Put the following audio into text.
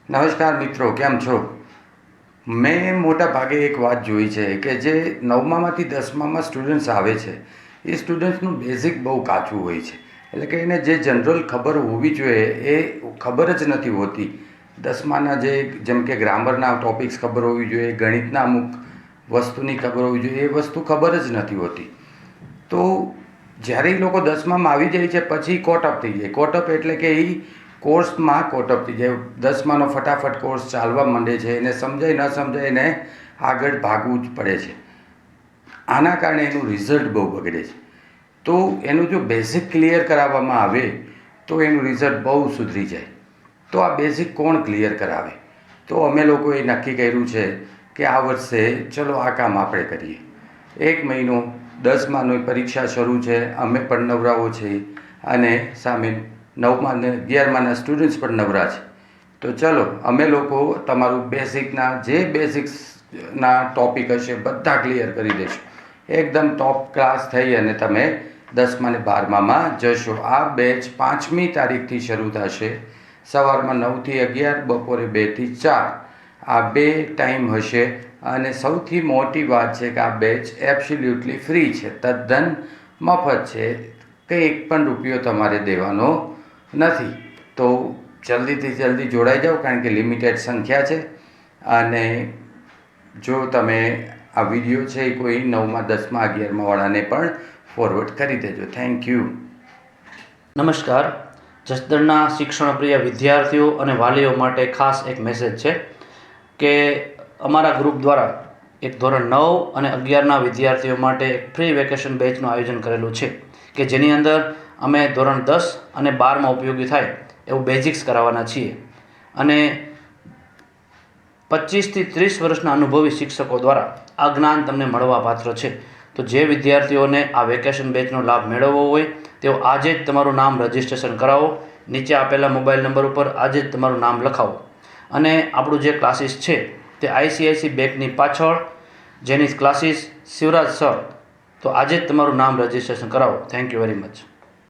નમસ્કાર મિત્રો, કેમ છો? મેં મોટા ભાગે એક વાત જોઈ છે કે જે નવમામાંથી દસમામાં સ્ટુડન્ટ્સ આવે છે એ સ્ટુડન્ટ્સનું બેઝિક બહુ કાચું હોય છે. એટલે કે એને જે જનરલ ખબર હોવી જોઈએ એ ખબર જ નથી હોતી. દસમાના જેમ કે ગ્રામરના ટોપિક્સ ખબર હોવી જોઈએ, ગણિતના અમુક વસ્તુની ખબર હોવી જોઈએ, એ વસ્તુ ખબર જ નથી હોતી. તો જ્યારે એ લોકો દસમામાં આવી જાય છે પછી કોટઅપ થઈ જાય. કોટઅપ એટલે કે એ કોર્સમાં કોટઅપ થઈ જાય. દસમાનો ફટાફટ કોર્સ ચાલવા માંડે છે, એને સમજાય ન સમજાય એને આગળ ભાગવું જ પડે છે. આના કારણે એનું રિઝલ્ટ બહુ બગડે છે. તો એનું જો બેઝિક ક્લિયર કરાવવામાં આવે તો એનું રિઝલ્ટ બહુ સુધરી જાય. તો આ બેઝિક કોણ ક્લિયર કરાવે? તો અમે લોકોએ નક્કી કર્યું છે કે આ વર્ષે ચલો આ કામ આપણે કરીએ. 1 મહિનો દસમાની પરીક્ષા શરૂ છે, અમે પણ નવરાઓ છીએ અને સામે 9મા અને 11માના સ્ટુડન્ટ્સ પણ નવરા છે. તો ચલો અમે લોકો તમારું બેઝિકના જે બેઝિક્સના ટૉપિક હશે બધા ક્લિયર કરી દઈશું. એકદમ ટોપ ક્લાસ થઈ અને તમે 10મા અને 12મામાં જશો. આ બેચ 5મી તારીખથી શરૂ થશે. સવારમાં 9 થી 11, બપોરે 2 થી 4 આ 2 ટાઈમ હશે. અને સૌથી મોટી વાત છે કે આ બેચ એબ્સોલ્યુટલી ફ્રી છે, તદ્દન મફત છે. કંઈ એક પણ રૂપિયો તમારે દેવાનો નથી. તો જલ્દીથી જલ્દી જોડાઈ જાઓ, કારણ કે લિમિટેડ સંખ્યા છે. અને જો તમે આ વિડીયો છે એ કોઈ 9મા 10મા 11મા વાળાને પણ ફોરવર્ડ કરી દેજો. Thank you. નમસ્કાર. જસદણના શિક્ષણપ્રિય વિદ્યાર્થીઓ અને વાલીઓ માટે ખાસ એક મેસેજ છે કે અમારા ગ્રુપ દ્વારા એક ધોરણ 9 અને 11ના વિદ્યાર્થીઓ માટે એક ફ્રી વેકેશન બેચનું આયોજન કરેલું છે કે જેની અંદર અમે ધોરણ 10 અને 12માં ઉપયોગી થાય એવું બેઝિક્સ કરાવવાના છીએ. અને 25 થી 30 વર્ષના અનુભવી શિક્ષકો દ્વારા આ જ્ઞાન તમને મળવાપાત્ર છે. તો જે વિદ્યાર્થીઓને આ વેકેશન બેચનો લાભ મેળવવો હોય તેઓ આજે જ તમારું નામ રજિસ્ટ્રેશન કરાવો. નીચે આપેલા મોબાઈલ નંબર ઉપર આજે જ તમારું નામ લખાવો. અને આપણું જે ક્લાસીસ છે તે ICICI બેંકની પાછળ જેની ક્લાસીસ શિવરાજ સર. તો આજે જ તમારું નામ રજિસ્ટ્રેશન કરાવો. Thank you very much.